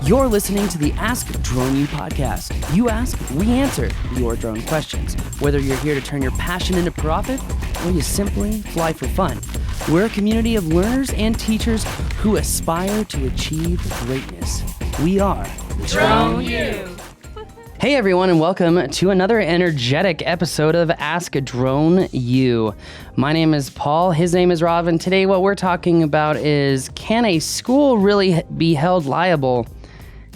You're listening to the Ask Drone U podcast. You ask, we answer your drone questions. Whether you're here to turn your passion into profit or you simply fly for fun, we're a community of learners and teachers who aspire to achieve greatness. We are Drone U. Hey everyone, and welcome to another energetic episode of Ask Drone U. My name is Paul, his name is Rob, and today what we're talking about is, can a school really be held liable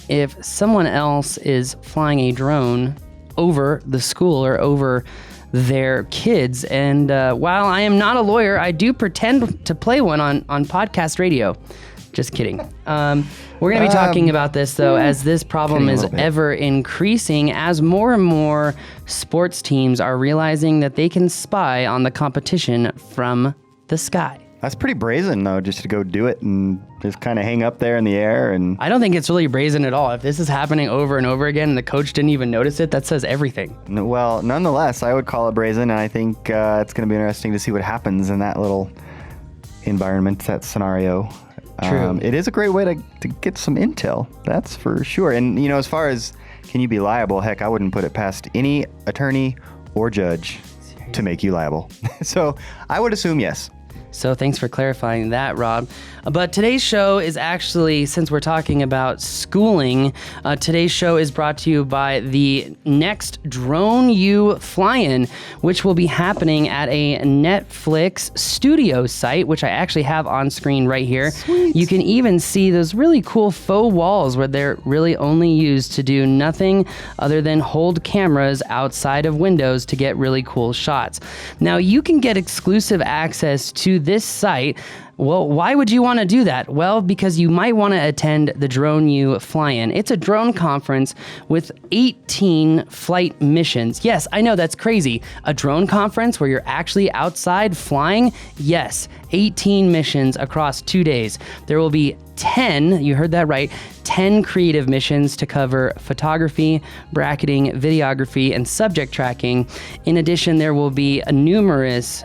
if someone else is flying a drone over the school or over their kids? And while I am not a lawyer, I do pretend to play one on podcast radio. Just kidding. We're going to be talking about this, though, as this problem is ever increasing, as more and more sports teams are realizing that they can spy on the competition from the sky. That's pretty brazen, though, just to go do it and just kind of hang up there in the air. And I don't think it's really brazen at all. If this is happening over and over again and the coach didn't even notice it, that says everything. Well, nonetheless, I would call it brazen, and I think it's going to be interesting to see what happens in that little environment, that scenario. True. It is a great way to get some intel, that's for sure. And, you know, as far as can you be liable, heck, I wouldn't put it past any attorney or judge to make you liable. So I would assume yes. So thanks for clarifying that, Rob. But today's show is actually, since we're talking about schooling, today's show is brought to you by the next Drone U fly-in, which will be happening at a Netflix studio site, which I actually have on screen right here. Sweet. You can even see those really cool faux walls where they're really only used to do nothing other than hold cameras outside of windows to get really cool shots. Now, you can get exclusive access to this site. Well, why would you want to do that? Well, because you might want to attend the Drone U fly-in. It's a drone conference with 18 flight missions. Yes, I know that's crazy. A drone conference where you're actually outside flying? Yes, 18 missions across 2 days. There will be 10, you heard that right, 10 creative missions to cover photography, bracketing, videography, and subject tracking. In addition, there will be numerous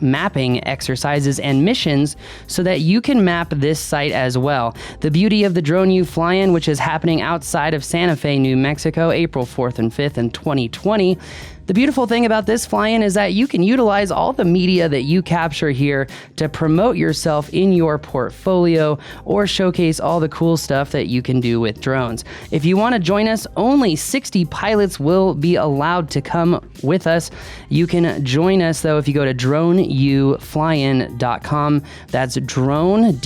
mapping exercises and missions so that you can map this site as well. The beauty of the Drone U fly-in, which is happening outside of Santa Fe, New Mexico, April 4th and 5th in 2020. The beautiful thing about this fly-in is that you can utilize all the media that you capture here to promote yourself in your portfolio or showcase all the cool stuff that you can do with drones. If you want to join us, only 60 pilots will be allowed to come with us. You can join us, though, if you go to droneuflyin.com. That's drone,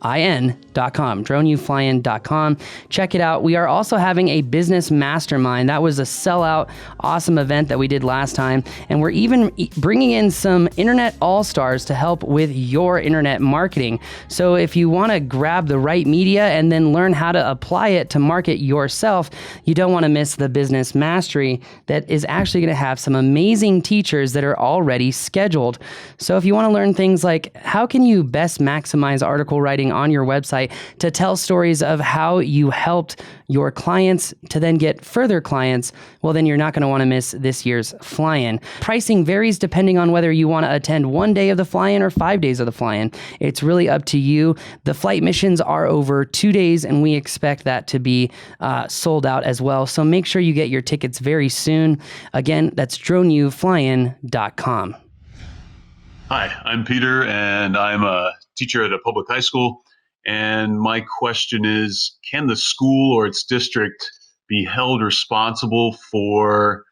DRONEUFLYIN.com, droneuflyin.com. Check it out. We are also having a business mastermind. That was a sellout, awesome event that we did last time. And we're even bringing in some internet all-stars to help with your internet marketing. So if you want to grab the right media and then learn how to apply it to market yourself, you don't want to miss the business mastery that is actually going to have some amazing teachers that are already scheduled. So if you want to learn things like how can you best maximize article writing on your website to tell stories of how you helped your clients to then get further clients, well, then you're not going to want to miss this year's fly-in. Pricing varies depending on whether you want to attend 1 day of the fly-in or 5 days of the fly-in. It's really up to you. The flight missions are over 2 days, and we expect that to be sold out as well. So make sure you get your tickets very soon. Again, that's droneuflyin.com. Hi, I'm Peter, and I'm a teacher at a public high school. And my question is, can the school or its district be held responsible for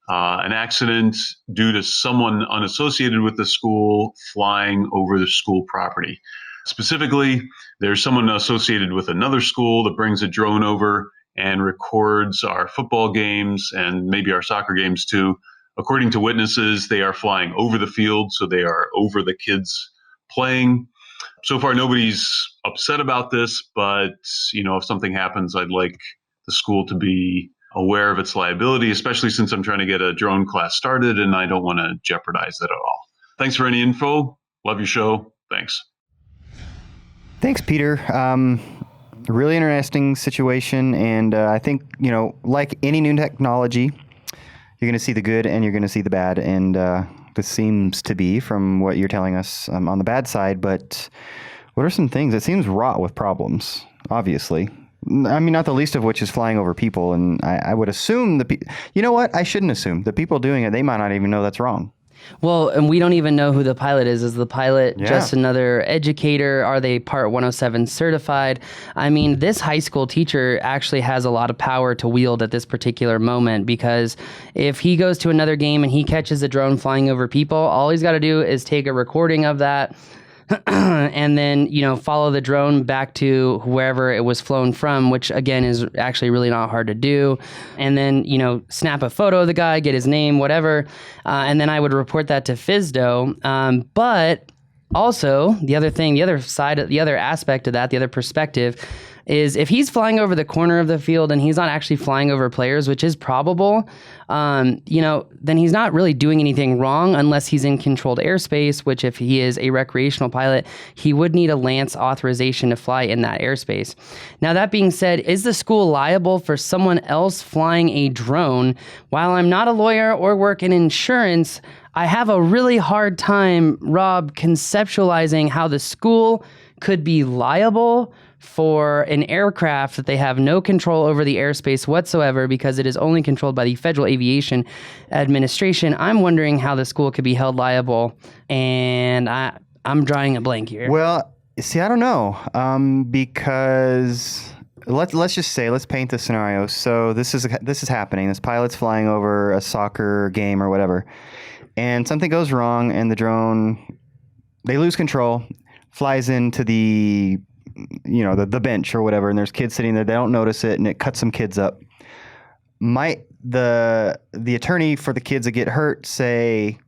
an accident due to someone unassociated with the school flying over the school property? Specifically, there's someone associated with another school that brings a drone over and records our football games and maybe our soccer games too. According to witnesses, they are flying over the field, so they are over the kids playing. So far, nobody's upset about this, but, you know, if something happens, I'd like the school to be aware of its liability, especially since I'm trying to get a drone class started and I don't want to jeopardize that at all. Thanks for any info. Love your show. Thanks. Thanks, Peter. Really interesting situation. And I think, you know, like any new technology, you're going to see the good and you're going to see the bad. And This seems to be, from what you're telling us, on the bad side. But what are some things? It seems wrought with problems, obviously. I mean, not the least of which is flying over people. And I would assume you know what? I shouldn't assume. The people doing it, they might not even know that's wrong. Well, and we don't even know who the pilot is. Is the pilot just another educator? Are they Part 107 certified? I mean, this high school teacher actually has a lot of power to wield at this particular moment, because if he goes to another game and he catches a drone flying over people, all he's got to do is take a recording of that and then, follow the drone back to wherever it was flown from, which again is actually really not hard to do. And then, snap a photo of the guy, get his name, whatever. And then I would report that to FSDO. But also the other aspect of that, the other perspective is if he's flying over the corner of the field and he's not actually flying over players, which is probable, then he's not really doing anything wrong unless he's in controlled airspace, which if he is a recreational pilot, he would need a Lance authorization to fly in that airspace. Now, that being said, is the school liable for someone else flying a drone? While I'm not a lawyer or work in insurance, I have a really hard time, Rob, conceptualizing how the school could be liable for an aircraft that they have no control over the airspace whatsoever, because it is only controlled by the Federal Aviation Administration. I'm wondering how the school could be held liable, and I'm drawing a blank here. Well, see, I don't know, because let's just say, let's paint the scenario. So this is happening. This pilot's flying over a soccer game or whatever, and something goes wrong, and the drone, they lose control, flies into the bench or whatever, and there's kids sitting there. They don't notice it, and it cuts some kids up. Might the attorney for the kids that get hurt say,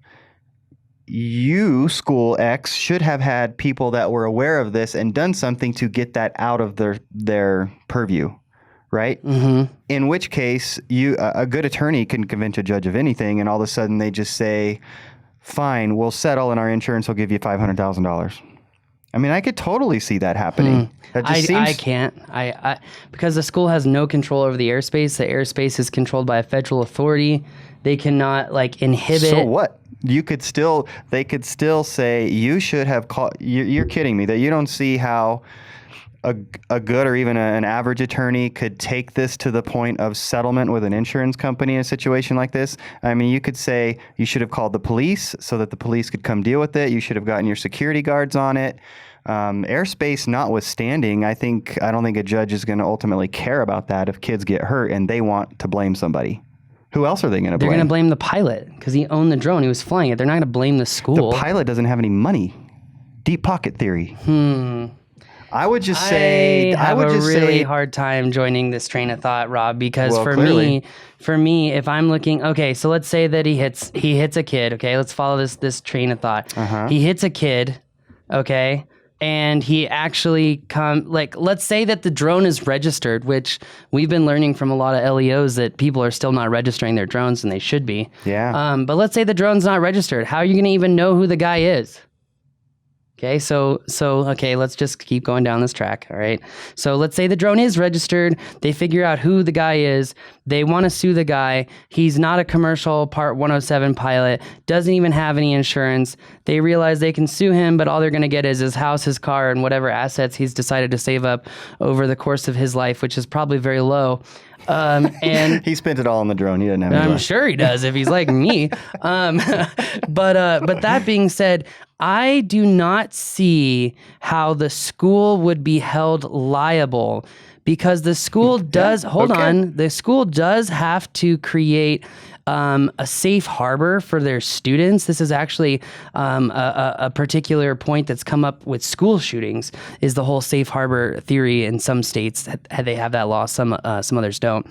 you, school X, should have had people that were aware of this and done something to get that out of their purview, right? Mm-hmm. In which case, a good attorney can convince a judge of anything, and all of a sudden they just say, fine, we'll settle, and our insurance will give you $500,000. I mean, I could totally see that happening. That just seems... I can't. Because the school has no control over the airspace. The airspace is controlled by a federal authority. They cannot inhibit. So what? They could still say, you should have called. You're kidding me that you don't see how a good or even an average attorney could take this to the point of settlement with an insurance company in a situation like this. I mean, you could say you should have called the police so that the police could come deal with it. You should have gotten your security guards on it. Airspace notwithstanding, I don't think a judge is going to ultimately care about that if kids get hurt and they want to blame somebody. Who else are they going to blame? They're going to blame the pilot because he owned the drone. He was flying it. They're not going to blame the school. The pilot doesn't have any money. Deep pocket theory. I would just say I have a really hard time joining this train of thought, Rob, because for me, if I'm looking, okay, so let's say that he hits a kid. Okay, let's follow this train of thought. He hits a kid. Okay. And he actually let's say that the drone is registered, which we've been learning from a lot of LEOs that people are still not registering their drones, and they should be. Yeah. But let's say the drone's not registered. How are you going to even know who the guy is? Okay, so let's just keep going down this track, all right? So let's say the drone is registered. They figure out who the guy is. They want to sue the guy. He's not a commercial Part 107 pilot, doesn't even have any insurance. They realize they can sue him, but all they're going to get is his house, his car, and whatever assets he's decided to save up over the course of his life, which is probably very low. And he spent it all on the drone. He didn't have any I'm money. sure he does if he's like me. But that being said, I do not see how the school would be held liable because the school does, the school does have to create a safe harbor for their students. This is actually a particular point that's come up with school shootings is the whole safe harbor theory in some states. They have that law, some others don't.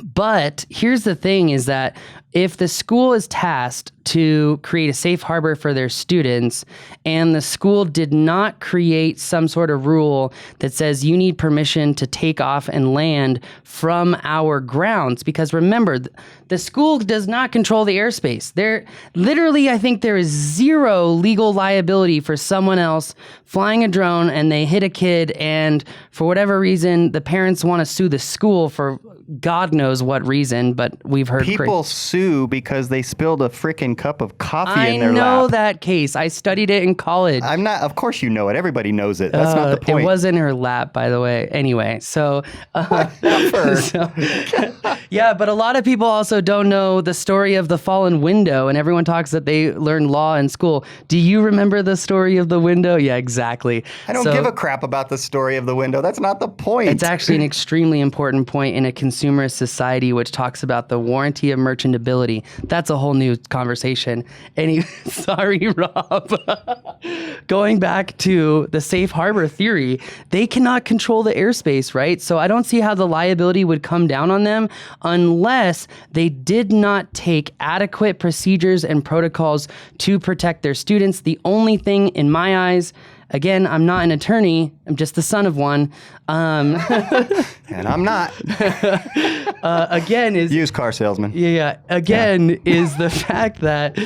But here's the thing is that if the school is tasked to create a safe harbor for their students and the school did not create some sort of rule that says you need permission to take off and land from our grounds, because remember, the school does not control the airspace. I think there is zero legal liability for someone else flying a drone and they hit a kid and for whatever reason, the parents want to sue the school for God knows what reason, but we've heard People sue because they spilled a frickin' cup of coffee in their lap. I know that case. I studied it in college. I'm not, of course you know it. Everybody knows it. That's not the point. It was in her lap, by the way. Anyway, so, yeah, but a lot of people also don't know the story of the fallen window, and everyone talks that they learned law in school. Do you remember the story of the window? Yeah, exactly. I don't give a crap about the story of the window. That's not the point. It's actually an extremely important point in a consumerist society, which talks about the warranty of merchantability. That's a whole new conversation. Sorry, Rob. Going back to the safe harbor theory, they cannot control the airspace, right? So I don't see how the liability would come down on them unless they did not take adequate procedures and protocols to protect their students. The only thing in my eyes, again, I'm not an attorney. I'm just the son of one. And I'm not. Again, is used car salesman. Yeah. Again, is the fact that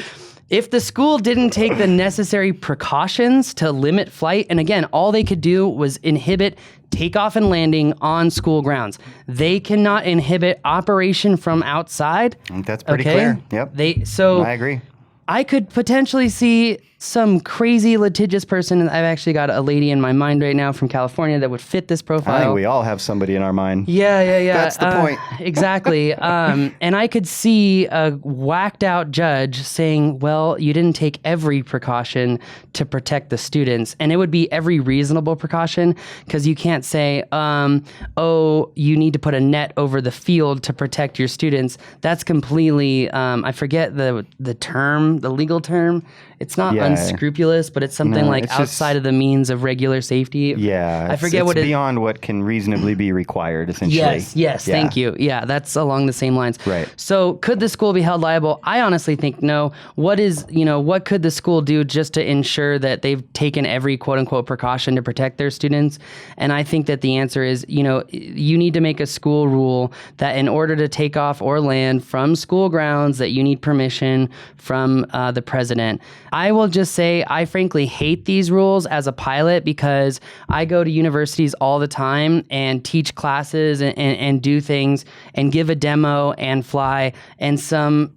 if the school didn't take the necessary precautions to limit flight, and again, all they could do was inhibit takeoff and landing on school grounds. They cannot inhibit operation from outside. I think that's pretty clear. Yep. I agree. I could potentially see some crazy litigious person. I've actually got a lady in my mind right now from California that would fit this profile. I think we all have somebody in our mind. Yeah. That's the point. Exactly. And I could see a whacked out judge saying, well, you didn't take every precaution to protect the students. And it would be every reasonable precaution, because you can't say, you need to put a net over the field to protect your students. That's completely, I forget the term, the legal term. It's not unscrupulous, but it's something outside of the means of regular safety. Yeah. I forget what it's beyond what can reasonably be required, essentially. Yes. Thank you. Yeah, that's along the same lines. Right. So could the school be held liable? I honestly think no. What could the school do just to ensure that they've taken every quote unquote precaution to protect their students? And I think that the answer is, you need to make a school rule that in order to take off or land from school grounds, that you need permission from the president. I will just say I frankly hate these rules as a pilot, because I go to universities all the time and teach classes and do things and give a demo and fly, and some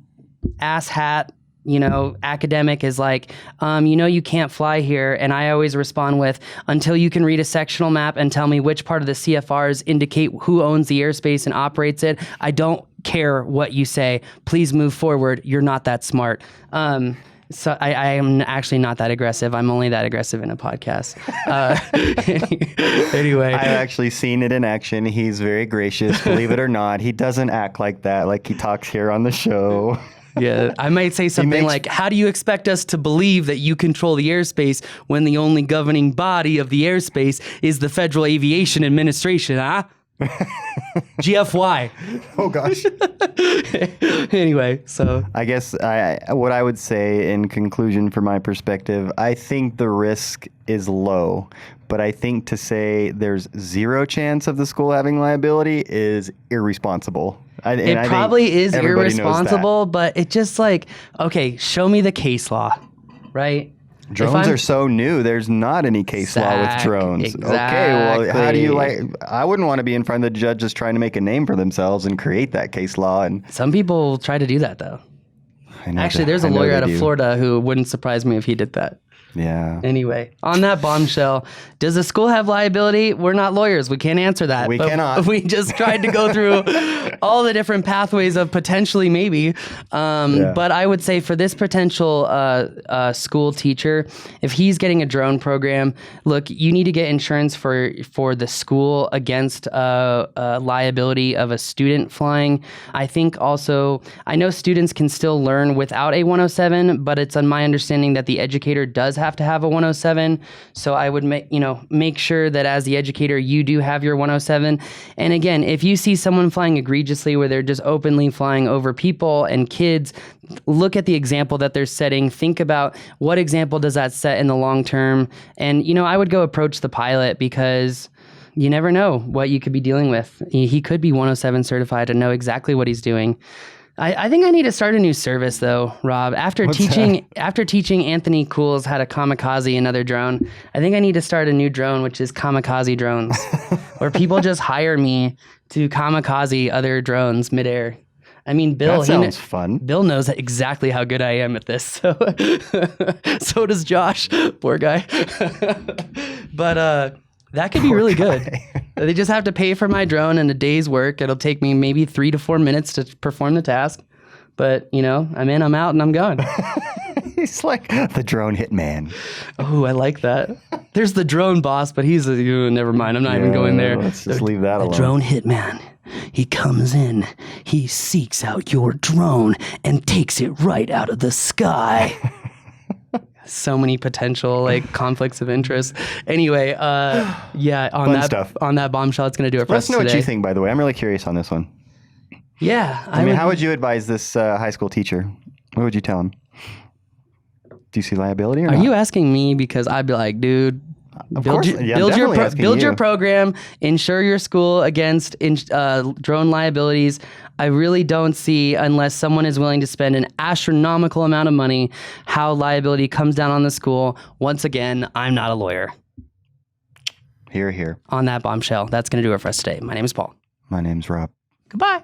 asshat academic is like, you can't fly here. And I always respond with, until you can read a sectional map and tell me which part of the CFRs indicate who owns the airspace and operates it, I don't care what you say. Please move forward. You're not that smart. So I am actually not that aggressive. I'm only that aggressive in a podcast. Anyway. I've actually seen it in action. He's very gracious, believe it or not. He doesn't act like that, like he talks here on the show. Yeah, I might say something like, how do you expect us to believe that you control the airspace when the only governing body of the airspace is the Federal Aviation Administration, huh? GFY. Oh, gosh. Anyway, so I guess what I would say in conclusion, from my perspective, I think the risk is low, but I think to say there's zero chance of the school having liability is irresponsible. It probably is irresponsible, but it just okay, show me the case law, right? Drones are so new. There's not any case law with drones. Exactly. Okay, well, how do you I wouldn't want to be in front of the judge just trying to make a name for themselves and create that case law. And some people try to do that, though. Actually, there's a lawyer out of Florida who wouldn't surprise me if he did that. Yeah. Anyway, on that bombshell, does the school have liability? We're not lawyers. We can't answer that. We cannot. We just tried to go through all the different pathways of potentially maybe. But I would say for this potential school teacher, if he's getting a drone program, look, you need to get insurance for the school against liability of a student flying. I think also, I know students can still learn without a 107, but it's on my understanding that the educator does have to have a 107. So I would make sure that as the educator, you do have your 107. And again, if you see someone flying egregiously where they're just openly flying over people and kids, look at the example that they're setting. Think about what example does that set in the long term. And, I would go approach the pilot, because you never know what you could be dealing with. He could be 107 certified and know exactly what he's doing. I think I need to start a new service though, Rob. After teaching Anthony Cools how to kamikaze another drone, I think I need to start a new drone, which is kamikaze drones, where people just hire me to kamikaze other drones midair. I mean, Bill. That sounds fun. Bill knows exactly how good I am at this. So, so does Josh. Poor guy. But that could be really good. They just have to pay for my drone and a day's work. It'll take me maybe 3 to 4 minutes to perform the task. But, I'm in, I'm out, and I'm gone. He's like the drone hitman. Oh, I like that. There's the drone boss, but he's never mind. I'm not even going there. Let's just leave that alone. The drone hitman. He comes in, he seeks out your drone and takes it right out of the sky. So many potential conflicts of interest. Anyway, on that bombshell, it's going to do it for us today. Let us know what you think, by the way. I'm really curious on this one. Yeah. I mean, how would you advise this high school teacher? What would you tell him? Do you see liability or not? Are you asking me? Because I'd be like, dude, build your program, insure your school against drone liabilities. I really don't see, unless someone is willing to spend an astronomical amount of money, how liability comes down on the school. Once again, I'm not a lawyer. Hear, hear. On that bombshell, that's going to do it for us today. My name is Paul. My name's Rob. Goodbye.